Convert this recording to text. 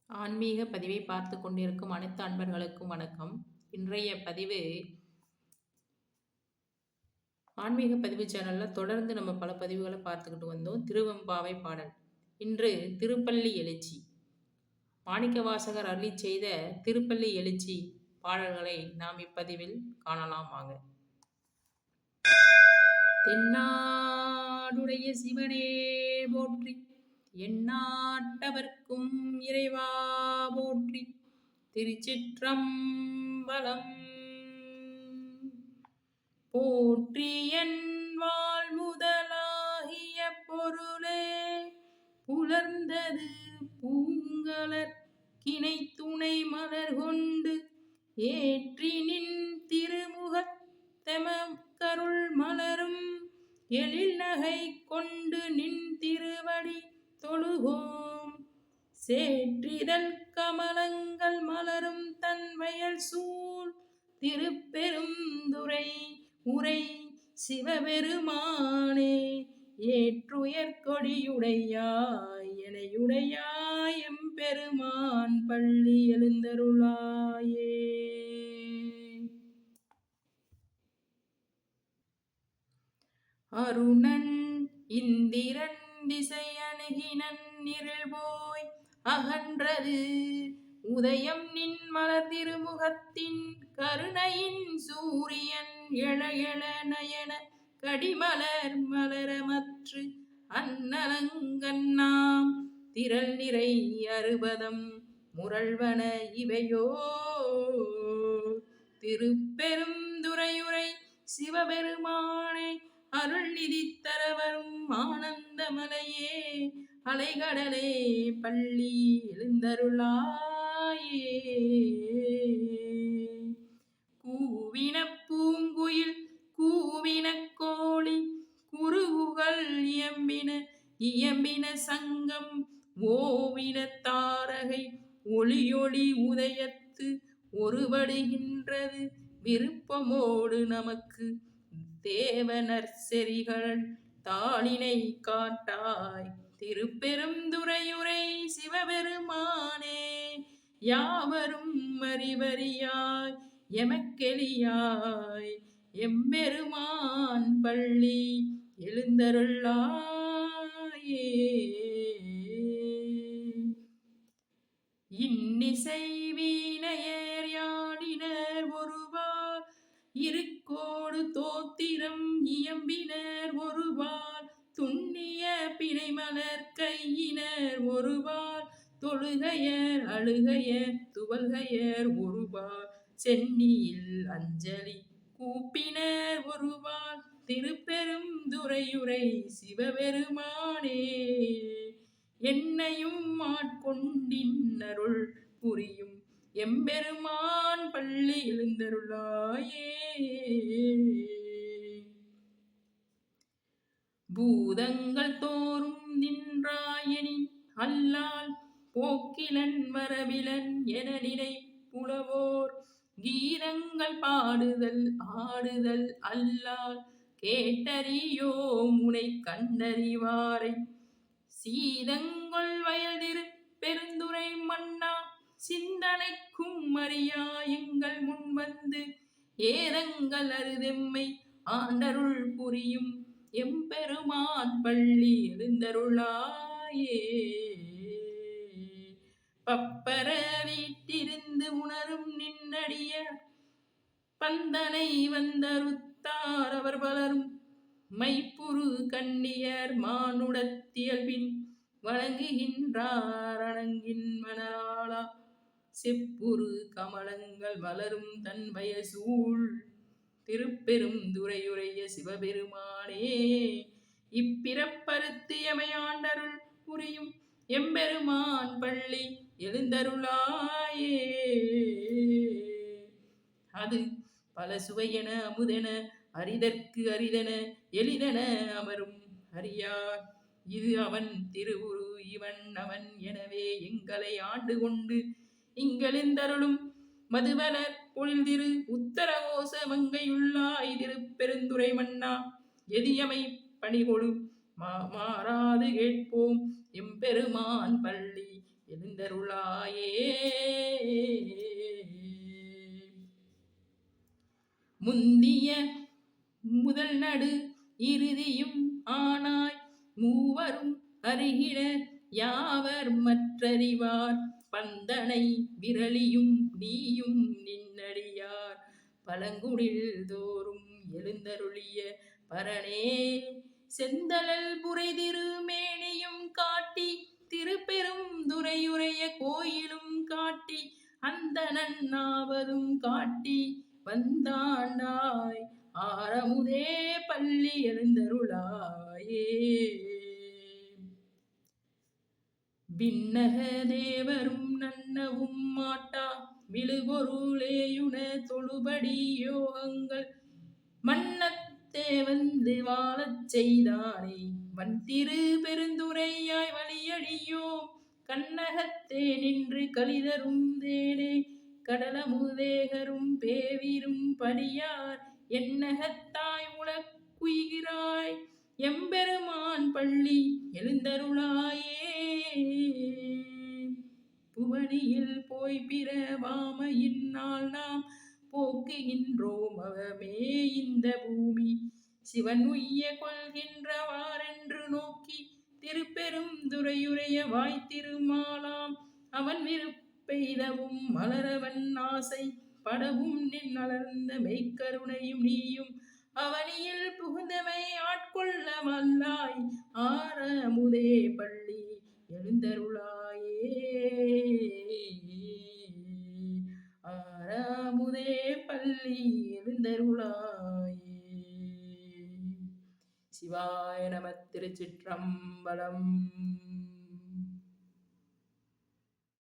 ஆன்மீக பதிவை பார்த்து கொண்டிருக்கும் அனைத்து அன்பர்களுக்கும் வணக்கம். இன்றைய பதிவு ஆன்மீக பதிவு சேனல்ல தொடர்ந்து நம்ம பல பதிவுகளை பார்த்துக்கிட்டு வந்தோம். திருவெம்பாவை பாடல். இன்று திருப்பள்ளி எழுச்சி. மாணிக்கவாசகர் அருளிச் செய்த திருப்பள்ளி எழுச்சி பாடல்களை நாம் இப்பதிவில் காணலாம் வாங்க. தென்னாடுடைய சிவனே போற்றி, எந்நாட்டவர்க்கும் இறைவா போற்றி. திருச்சிற்றம்பலம். போற்றியன் வாழ் முதலாகிய பொருளே புலர்ந்தது பூங்கலர் கிணை துணை மலர் கொண்டு ஏற்றினின் திருமுகத்தெமக்கருள் மலரும் எழில் நகை கொண்டு நின் திருவடி தொழுகோம். சேற்றிதழ் கமலங்கள் மலரும் தன் வயல் சூழ் திருப்பெருந்துறை உரை சிவபெருமானே, ஏற்றுயர் கொடியுடையாய் எனையுடையாய் எம்பெருமான் பள்ளி எழுந்தருளாயே. அருணன் இந்திரன் திசை அணுகினன் இருள் போய் அகன்றது உதயம் நின் மலர் திருமுகத்தின் கருணையின் சூரியன் எழ எழ நயன கடிமலர் மலரமற்று அன்னலங்கண்ணாம் திரள் நிறை அறுபதம் முரள்வன இவையோ. திருப்பெருந்துறையுரை சிவபெருமானே, அருள் நிதி தரவரும் ஆனந்த மலையே, அலைகடலே பள்ளி எழுந்தருளாயே. கூவின பூங்குயில் கூவின கோழி குருகுகள் இயம்பின சங்கம் ஓவின தாரகை ஒளியொளி உதயத்து ஒருபடுகின்றது விருப்பமோடு நமக்கு தேவனர் செறிகள் தாளினை காட்டாய். திருப்பெருந்துறையுரை சிவபெருமானே, யாவரும் அறிவறியாய் எமக்கெளியாய் எம்பெருமான் பள்ளி எழுந்தருளாயே. இன்னிசை வீணையர் யாழினர் ஒருவார் இருக்கோடு தோத்திரம் இயம்பினர் ஒருவார் துண்ணிய பிணைமலர் கையினர் ஒருவார் தொழுகையர் அழுகையர் துவல்கையர் ஒருவார் சென்னியில் அஞ்சலி கூப்பினர் ஒருவார். திருப்பெருந்துறையுரை சிவபெருமானே, என்னையும் ஆட்கொண்டின் அருள் புரியும் எம்பெருமான் பள்ளி எழுந்தருளாயே. பூதங்கள் தோறும் நின்றாயனின் அல்லால் போக்கிலன் வரவிலன் என நினை புலவோர் கீதங்கள் பாடுதல் ஆடுதல் அல்லால் கேட்டறியோ முனை கண்டறிவாரை. சீதங்கொள் வயல் திரு பெருந்துரை மன்னா, சிந்தனைக்கும் அறியா எங்கள் முன் வந்து ஏதங்கள் அருதெம்மை ஆண்டருள் புரியும் எம்பெருமான் பள்ளி எழுந்தருளாயே. பப்பர வீட்டிருந்து உணரும் நின்னடிய பந்தனை வந்தருத்தார் அவர் பலரும் மைப்புரு கண்ணியர் மானுடத்தியல்பின் வழங்குகின்றார் அணங்கின் மணாளா. செப்புரு கமலங்கள் வளரும் தன் வயசூழ் திருப்பெருந்துறையுடைய சிவபெருமானே, இப்பிறப்பறுத்து எமையாண்டருள் புரியும் எம்பெருமான் பள்ளி எழுந்தருளாயே. அது பல சுவையென அமுதென அரிதற்கு அரிதென எளிதென அமரும் அறியார். இது அவன் திருவுரு இவன் அவன் எனவே எங்களை ஆண்டு கொண்டு இங்கெழுந்தருளும் மதுவலர் பொழில்திரு உத்தரகோச மங்கையுள்ளாய் திருப்பெருந்துறை மன்னா, எதியமை பணிகொடு மாறாது கேட்போம் எம்பெருமான் பள்ளி எழுந்தருளாயே. முந்திய முதல் நடு இறுதியும் ஆனாய் மூவரும் அருகிட யாவர் மற்றறிவார் பந்தனை விரலியும் நீயும் நின்னடியார் பழங்குடில் தோறும் எழுந்தருளிய பரனே செந்தழல் புரைதிரு மேனியும் காட்டி திருப்பெரும் துறையுடைய கோயிலும் காட்டி அந்த நன்னாவதும் காட்டி வந்தாண்டாய் ஆரமுதே பள்ளி எழுந்தருளாயே. விண்ணக தேவரும் நன்னவும் மாட்டா விழுபொருளேயுன தொழுபடி யோகங்கள் மன்னத்தே வந்து வாழச் செய்தானே வன்திரு பெருந்துரையாய் வழியடியோம் கண்ணகத்தே நின்று கலிதரும் தேனே கடலமுதேகரும் பேவிரும் படியார் என்னகத்தாய் உலக்குயிராய் எம்பெருமான் பள்ளி எழுந்தருளாயே. புவனியில் போய் பிறவாமையின் நாள் நாம் போக்குகின்றோம் அவமே இந்த பூமி சிவன் உய்ய கொள்கின்றவாரென்று நோக்கி திருப்பெரும் துறையுடைய வாய்த்திருமாலாம் அவன் விருப்பெய்தவும் மலரவன் ஆசை படவும் நின் அலர்ந்த மெய்க்கருணையும் நீயும் அவனியில் புகுந்தமை ஆட்கொள்ள வல்லாய் ஆரமுதே பள்ளி எழுந்தருளாயே. ஆரமுதே பள்ளி எழுந்தருளாயே. சிவாய நம. திருச்சிற்றம்பலம்.